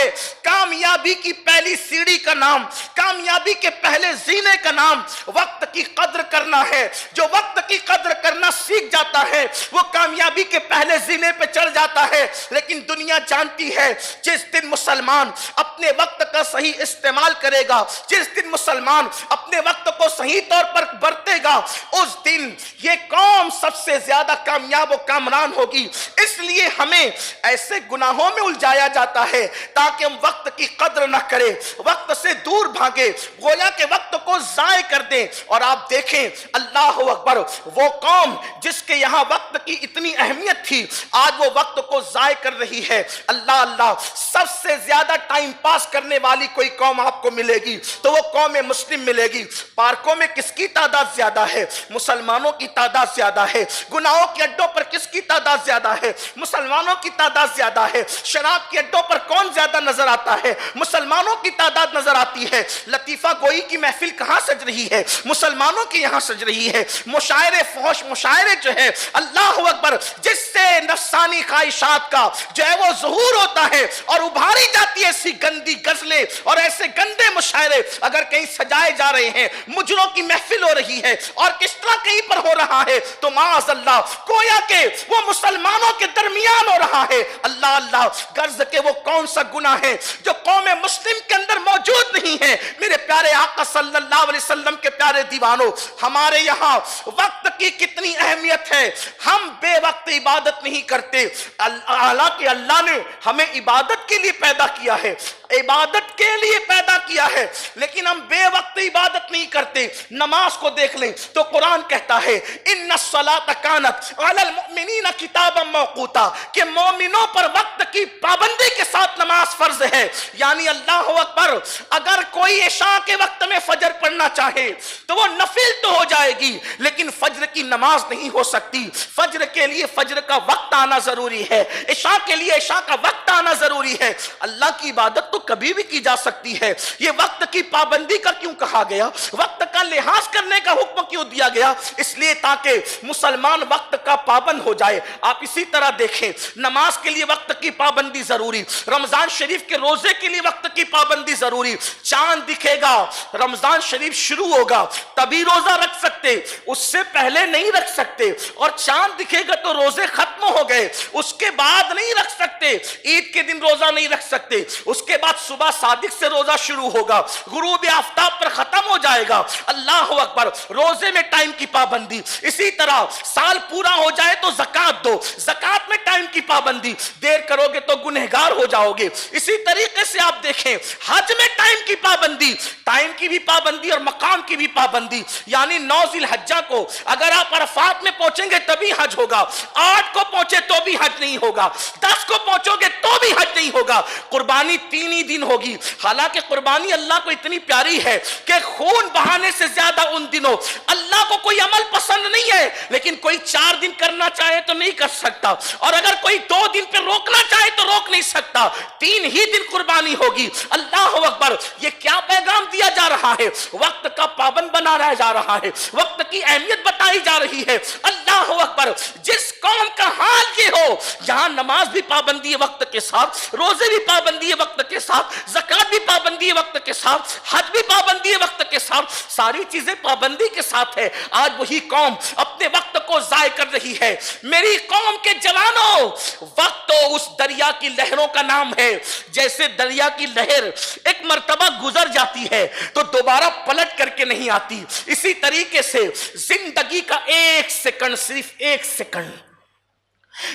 ہے کامیابی کی پہلی سیڑھی کا نام، کامیابی کے پہلے زینے کا نام وقت کی قدر کرنا ہے۔ جو وقت کی قدر کرنا سیکھ جاتا ہے وہ کامیابی کے پہلے زینے پہ چڑھ جاتا ہے۔ لیکن دنیا جانتی ہے جس دن مسلمان اپنے وقت کا صحیح استعمال کرے گا، جس دن مسلمان اپنے وقت کو صحیح طور پر برتے گا، اس دن یہ قوم سب سے زیادہ کامیاب و کامران ہوگی۔ اس لیے ہمیں ایسے گناہوں میں الجھایا جاتا ہے تاکہ ہم وقت کی قدر نہ کریں، وقت سے دور بھاگے، گویا کہ وقت کو ضائع کر دیں۔ اور آپ دیکھیں اللہ اکبر، وہ قوم جس کے یہاں وقت کی اتنی اہمیت تھی آج وہ وقت کو ضائع کر رہی ہے۔ اللہ اللہ، سب سے زیادہ ٹائم پاس کرنے والی کوئی قوم آپ کو ملے گی تو وہ قوم مسلم ملے گی۔ پارکوں میں کس کی تعداد زیادہ ہے؟ مسلمانوں کی تعداد زیادہ ہے۔ گناہوں کے اڈوں پر کس کی تعداد زیادہ ہے؟ مسلمانوں کی تعداد زیادہ ہے۔ شراب کے اڈوں پر کون زیادہ نظر آتا ہے؟ مسلمانوں کی تعداد نظر آتی ہے۔ لطیفہ گوئی کی محفل کہاں سج رہی ہے؟ مسلمانوں کی یہاں سج رہی ہے۔ مشاعرے فحش مشاعرے جو ہے اللہ اکبر، جس سے نفسانی خواہشات کا جو ہے وہ ظہور ہوتا ہے اور ابھاری جاتی ہے ایسی گندی غزلیں اور ایسے گندے مشاعرے اگر کہیں سجائے جا رہے ہیں، مجروں کی محفل ہو رہی ہے، آرکسٹرا کہیں پر ہو رہا ہے تو معاذ اللہ گویا کہ وہ مسلمانوں کے درمیان ہو رہا ہے۔ اللہ اللہ، غرض کہ وہ کون سا گناہ ہے جو قوم مسلم کے اندر موجود نہیں ہے؟ میرے پیارے آقا صلی اللہ علیہ وسلم کے پیارے دیوانوں، ہمارے یہاں وقت کی کتنی اہمیت ہے۔ ہم بے وقت عبادت نہیں کرتے، حالانکہ اللہ نے ہمیں عبادت کے لیے پیدا کیا ہے، عبادت کے لیے پیدا کیا ہے، لیکن ہم بے وقت عبادت نہیں کرتے۔ نماز کو دیکھ لیں تو قرآن کہتا ہے ان الصلاۃ کانت علی المؤمنین کتابا موقوتا، کہ مومنوں پر وقت کی پابندی کے ساتھ نماز فرض ہے۔ یعنی اللہ اکبر، اگر کوئی عشاء کے وقت میں فجر پڑھنا چاہے تو وہ نفل تو ہو جائے گی لیکن فجر کی نماز نہیں ہو سکتی۔ فجر کے لیے فجر کا وقت آنا ضروری ہے، عشاء کے لیے عشاء کا وقت آنا ضروری ہے۔ اللہ کی عبادت تو کبھی بھی کی جا سکتی ہے، یہ وقت کی پابندی کا کیوں کہا گیا؟ وقت کا لحاظ کرنے کا حکم کیوں دیا گیا؟ اس لیے تاکہ مسلمان وقت کا پابند ہو جائے۔ آپ اسی طرح دیکھیں، نماز کے لیے وقت کی پابندی ضروری، رمضان شریف کے روزے کے لیے وقت کی پابندی ضروری۔ چاند دکھے گا، رمضان شریف شروع ہوگا تبھی روزہ رکھ سکتے، اس سے پہلے نہیں رکھ سکتے، اور چاند دکھے گا تو روزے ختم ہو گئے، اس کے بعد نہیں رکھ سکتے۔ عید کے دن روزہ نہیں رکھ سکتے، اس کے بعد صبح صادق سے روزہ شروع ہوگا، غروب آفتاب پر ختم ہو جائے گا۔ اللہ اکبر، روزے میں ٹائم کی پابندی۔ اسی طرح سال پورا ہو جائے تو زکوٰۃ دو، زکوٰۃ میں ٹائم کی پابندی، دیر کرو گے تو گنہگار ہو جاؤ گے۔ اسی طریقے سے آپ دیکھیں حج میں ٹائم کی پابندی، ٹائم کی بھی پابندی اور مقام کی بھی پابندی۔ یعنی 9 ذی الحجہ کو اگر آپ عرفات میں پہنچیں گے تبھی حج ہوگا، 8 کو پہنچے تو بھی حج نہیں ہوگا، 10 کو پہنچو گے تو بھی حج نہیں ہوگا۔ قربانی 3 ہی دن ہوگی، حالانکہ قربانی اللہ کو اتنی پیاری ہے کہ خون بہانے سے زیادہ ان دنوں اللہ کو کوئی عمل پسند نہیں ہے، لیکن کوئی 4 دن کرنا چاہے تو نہیں کر سکتا، اور اگر کوئی 2 دن پہ روکنا چاہے تو روک نہیں سکتا، 3 ہی دن قربانی ہوگی۔ اللہ اکبر، یہ کیا پیغام دیا جا رہا ہے؟ وقت کا پابند بنایا جا رہا ہے، وقت کی اہمیت بتائی جا رہی ہے۔ اللہ اکبر، جس قوم کا حال یہ ہو، یہاں نماز بھی پابندی ہے وقت کے ساتھ، روزے بھی پابندی ہے وقت کے ساتھ، زکوٰۃ بھی پابندی ہے وقت کے ساتھ، حج بھی پابندی ہے وقت کے ساتھ، ساری چیزیں پابندی کے ساتھ ہے۔ آج وہی قوم اپنے وقت کو ضائع کر رہی ہے۔ میری قوم کے جوانوں، وقت تو اس دریا کی لہروں کا نام ہے، جیسے دریا کی لہر ایک مرتبہ گزر جاتی ہے تو دوبارہ پلٹ کر کے نہیں آتی، اسی طریقے سے زندگی کا 1 سیکنڈ، صرف 1 سیکنڈ،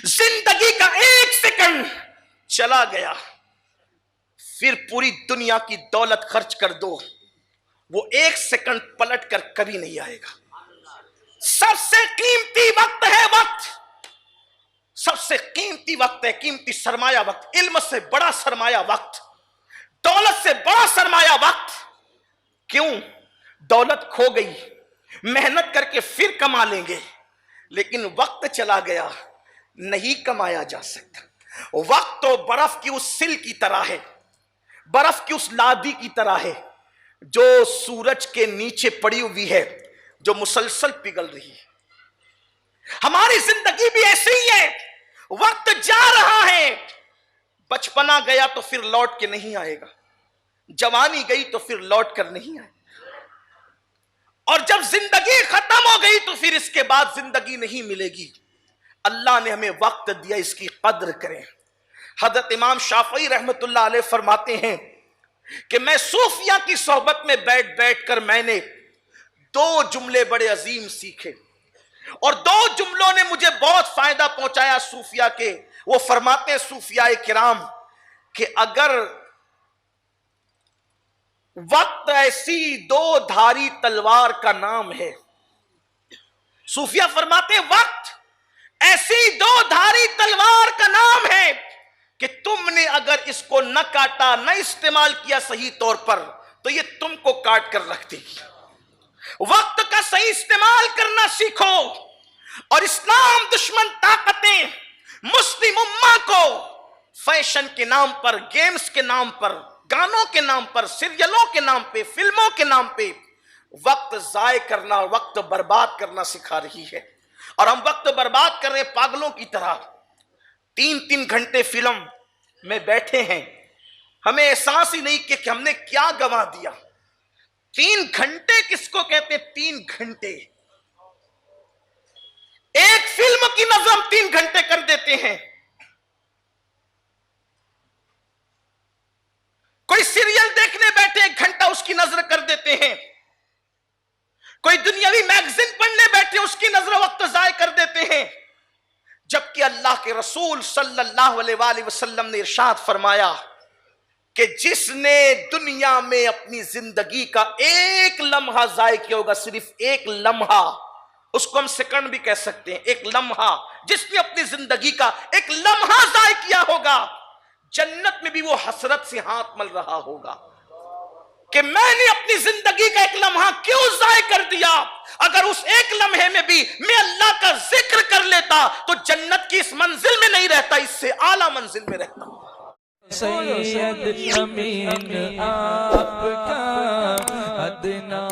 زندگی کا 1 سیکنڈ چلا گیا، پھر پوری دنیا کی دولت خرچ کر دو، وہ 1 سیکنڈ پلٹ کر کبھی نہیں آئے گا۔ سب سے قیمتی وقت ہے وقت، سب سے قیمتی وقت ہے، قیمتی سرمایہ وقت، علم سے بڑا سرمایہ وقت، دولت سے بڑا سرمایہ وقت۔ کیوں؟ دولت کھو گئی، محنت کر کے پھر کما لیں گے، لیکن وقت چلا گیا، نہیں کمایا جا سکتا۔ وقت تو برف کی اس سل کی طرح ہے، برف کی اس لادی کی طرح ہے جو سورج کے نیچے پڑی ہوئی ہے، جو مسلسل پگھل رہی ہے۔ ہماری زندگی بھی ایسے ہی ہے، وقت جا رہا ہے، بچپنا گیا تو پھر لوٹ کے نہیں آئے گا، جوانی گئی تو پھر لوٹ کر نہیں آئے، اور جب زندگی ختم ہو گئی تو پھر اس کے بعد زندگی نہیں ملے گی۔ اللہ نے ہمیں وقت دیا، اس کی قدر کریں۔ حضرت امام شافعی رحمت اللہ علیہ فرماتے ہیں کہ میں صوفیہ کی صحبت میں بیٹھ بیٹھ کر میں نے 2 جملے بڑے عظیم سیکھے، اور 2 جملوں نے مجھے بہت فائدہ پہنچایا صوفیہ کے۔ وہ فرماتے ہیں صوفیاء کرام کہ اگر وقت ایسی 2 دھاری تلوار کا نام ہے، صوفیہ فرماتے ہیں وقت ایسی 2 دھاری تلوار کا نام ہے کہ تم نے اگر اس کو نہ کاٹا، نہ استعمال کیا صحیح طور پر، تو یہ تم کو کاٹ کر رکھ دے گی۔ وقت کا صحیح استعمال کرنا سیکھو، اور اسلام دشمن طاقتیں مسلم امہ کو فیشن کے نام پر، گیمز کے نام پر، گانوں کے نام پر، سیریلوں کے نام پہ، فلموں کے نام پہ وقت ضائع کرنا، وقت برباد کرنا سکھا رہی ہے۔ اور ہم وقت برباد کر رہے ہیں پاگلوں کی طرح، 3 گھنٹے فلم میں بیٹھے ہیں، ہمیں احساس ہی نہیں کہ ہم نے کیا گنوا دیا۔ 3 گھنٹے کس کو کہتے ہیں؟ 3 گھنٹے ایک فلم کی نظر ہم 3 گھنٹے کر دیتے ہیں۔ کوئی سیریل دیکھنے بیٹھے 1 گھنٹہ اس کی نظر کر دیتے ہیں، کوئی دنیاوی میگزین پڑھنے بیٹھے اس کی نظر وقت ضائع کر دیتے ہیں، جبکہ اللہ کے رسول صلی اللہ علیہ وآلہ وسلم نے ارشاد فرمایا کہ جس نے دنیا میں اپنی زندگی کا 1 لمحہ ضائع کیا ہوگا، صرف 1 لمحہ، اس کو ہم سیکنڈ بھی کہہ سکتے ہیں، 1 لمحہ، جس نے اپنی زندگی کا 1 لمحہ ضائع کیا ہوگا، جنت میں بھی وہ حسرت سے ہاتھ مل رہا ہوگا کہ میں نے اپنی زندگی کا 1 لمحہ کیوں ضائع کر دیا۔ اگر اس 1 لمحے میں بھی میں اللہ کا ذکر کر لیتا تو جنت کی اس منزل میں نہیں رہتا، اس سے اعلیٰ منزل میں رہتا۔ سید امین آپ کا ادنا